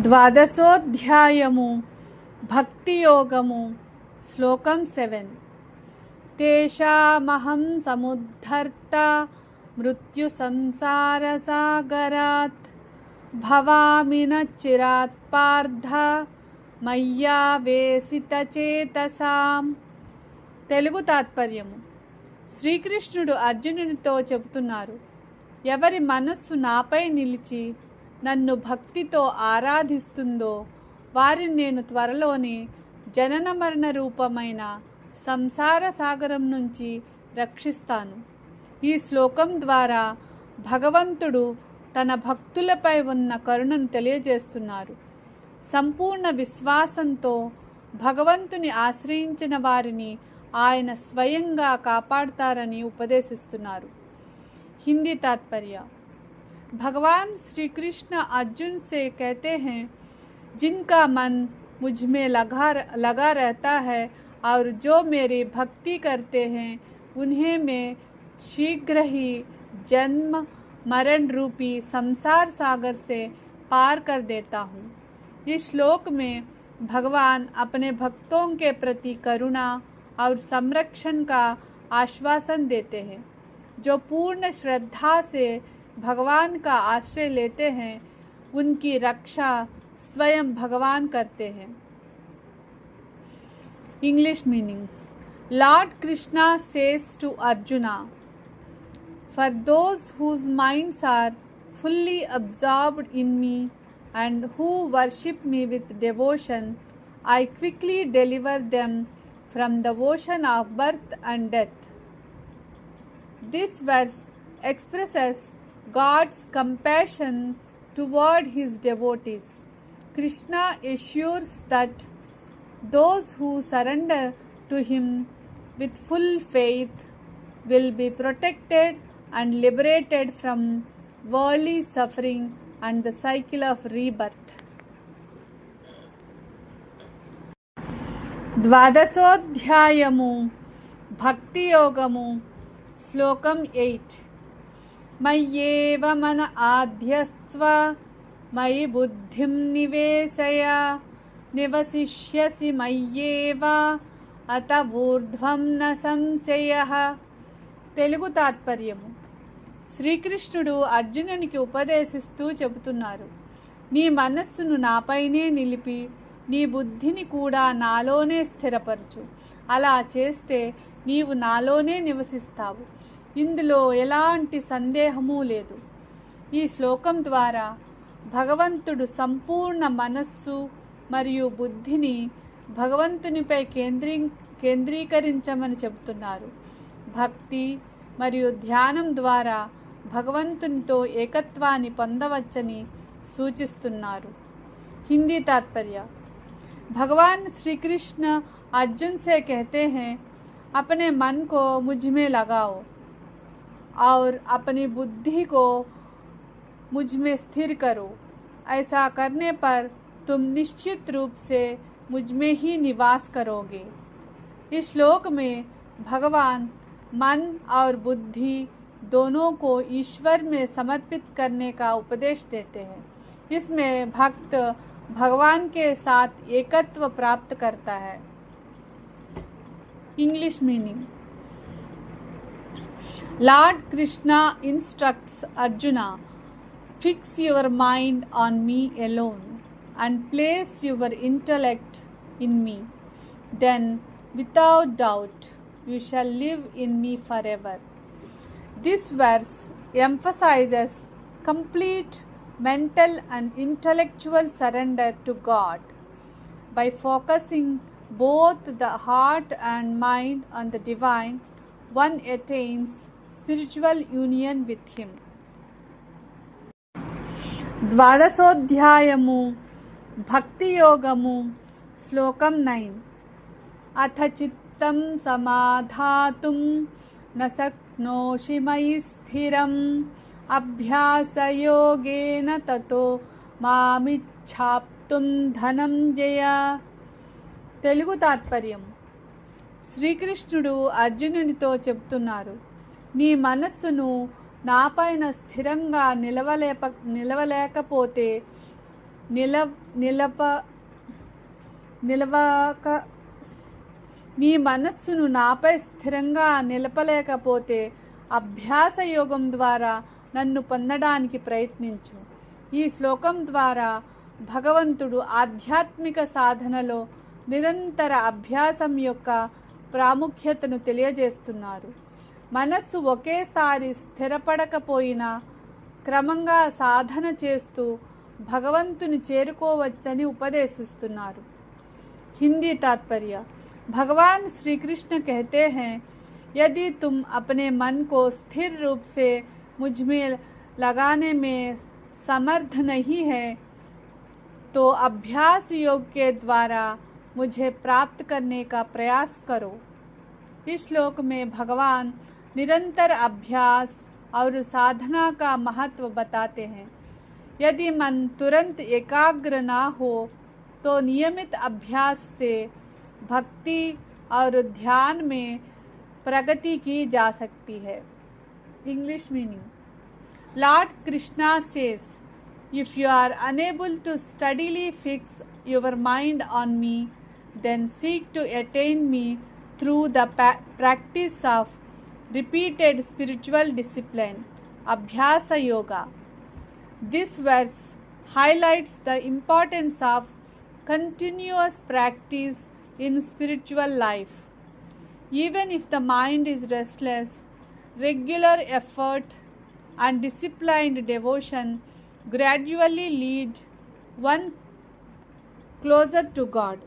ద్వాదశోధ్యాయము భక్తి యోగము శ్లోకం 7 తేషామహం సముద్ధర్త మృత్యు సంసార సాగరాత్ భవామి న చిరాత్ పార్థ మయ్యావేశిత చేతసాం. తెలుగు తాత్పర్యము. శ్రీకృష్ణుడు అర్జునునితో చెబుతున్నారు, ఎవరి మనస్సు నాపై నిలిచి నన్ను భక్తితో ఆరాధిస్తుందో వారిని నేను త్వరలోనే జనన మరణ రూపమైన సంసార సాగరం నుంచి రక్షిస్తాను. ఈ శ్లోకం ద్వారా భగవంతుడు తన భక్తులపై ఉన్న కరుణను తెలియజేస్తున్నారు. సంపూర్ణ విశ్వాసంతో భగవంతుని ఆశ్రయించిన వారిని ఆయన స్వయంగా కాపాడుతారని ఉపదేశిస్తున్నారు. हिंदी तात्पर्य. भगवान श्री कृष्ण अर्जुन से कहते हैं, जिनका मन मुझ में लगा रहता है और जो मेरी भक्ति करते हैं उन्हें मैं शीघ्र ही जन्म मरण रूपी संसार सागर से पार कर देता हूँ. इस श्लोक में भगवान अपने भक्तों के प्रति करुणा और संरक्षण का आश्वासन देते हैं. जो पूर्ण श्रद्धा से भगवान का आश्रय लेते हैं उनकी रक्षा स्वयं भगवान करते हैं. English meaning. Lord Krishna says to Arjuna, for those whose minds are fully absorbed in me and who worship me with devotion, I quickly deliver them from the ocean of birth and death. This verse expresses God's compassion toward his devotees. Krishna assures that those who surrender to him with full faith will be protected and liberated from worldly suffering and the cycle of rebirth. ద్వాదశోధ్యాయము భక్తి యోగము శ్లోకం 8. మయ్యేవ మన ఆధ్యస్వ మయి బుద్ధిం నివేశయ నివసిష్యసి మయ్యేవ అత ఊర్ధ్వం న సంశయః. తెలుగు తాత్పర్యము. శ్రీకృష్ణుడు అర్జునునికి ఉపదేశిస్తూ చెబుతున్నారు, నీ మనస్సును నాపైనే నిలిపి నీ బుద్ధిని కూడా నాలోనే స్థిరపరచు. అలా చేస్తే నీవు నాలోనే నివసిస్తావు. ఇందులో ఎలాంటి సందేహము లేదు. ఈ శ్లోకం ద్వారా భగవంతుడు సంపూర్ణ మనస్సు మరియు బుద్ధిని భగవంతునిపై కేంద్రీకరించమని చెబుతున్నారు. భక్తి మరియు ధ్యానం ద్వారా భగవంతునితో ఏకత్వాన్ని పొందవచ్చని సూచిస్తున్నారు. హిందీ తాత్పర్య. भगवान श्री कृष्ण अर्जुन से कहते हैं, अपने मन को मुझ में लगाओ और अपनी बुद्धि को मुझ में स्थिर करो. ऐसा करने पर तुम निश्चित रूप से मुझ में ही निवास करोगे. इस श्लोक में भगवान मन और बुद्धि दोनों को ईश्वर में समर्पित करने का उपदेश देते हैं. इसमें भक्त भगवान के साथ एकत्व प्राप्त करता है. English meaning. Lord Krishna instructs Arjuna, fix your mind on me alone and place your intellect in me. Then, without doubt, you shall live in me forever. This verse emphasizes complete mental and intellectual surrender to God. By focusing both the heart and mind on the divine, one attains spiritual union with him. ద్వాదశోధ్యాయము భక్తి యోగము శ్లోకం 9. అథ చిత్తం సమాధాతుం న శక్నోషి మయి స్థిరం అభ్యాసయోగేన తతో మామిచ్ఛాప్తుం ధనంజయ. తెలుగు తాత్పర్యం. శ్రీకృష్ణుడు అర్జునునితో చెబుతున్నారు, నీ మనస్సును నాపైన స్థిరంగా నిలవలేకపోతే నిలవక నీ మనస్సును నాపై స్థిరంగా నిలపలేకపోతే అభ్యాస యోగం ద్వారా నన్ను పొందడానికి ప్రయత్నించు. ఈ శ్లోకం ద్వారా భగవంతుడు ఆధ్యాత్మిక సాధనలో నిరంతర అభ్యాసం యొక్క ప్రాముఖ్యతను తెలియజేస్తున్నారు. మనస్సు ఒకేసారి స్థిరపడకపోయినా క్రమంగా సాధన చేస్తూ భగవంతుని చేరుకోవచ్చని ఉపదేశిస్తున్నారు. हिंदी तात्पर्य। भगवान श्री कृष्ण कहते हैं, यदि तुम अपने मन को स्थिर रूप से मुझ में लगाने में समर्थ नहीं है तो अभ्यास योग के द्वारा मुझे प्राप्त करने का प्रयास करो। इस श्लोक में भगवान निरंतर अभ्यास और साधना का महत्व बताते हैं। यदि मन तुरंत एकाग्र ना हो तो नियमित अभ्यास से भक्ति और ध्यान में प्रगति की जा सकती है। English meaning. Lord Krishna says, if you are unable to steadily fix your mind on me, then seek to attain me through the practice of repeated spiritual discipline, Abhyasa Yoga. This verse highlights the importance of continuous practice in spiritual life. Even if the mind is restless, regular effort and disciplined devotion gradually lead one closer to God.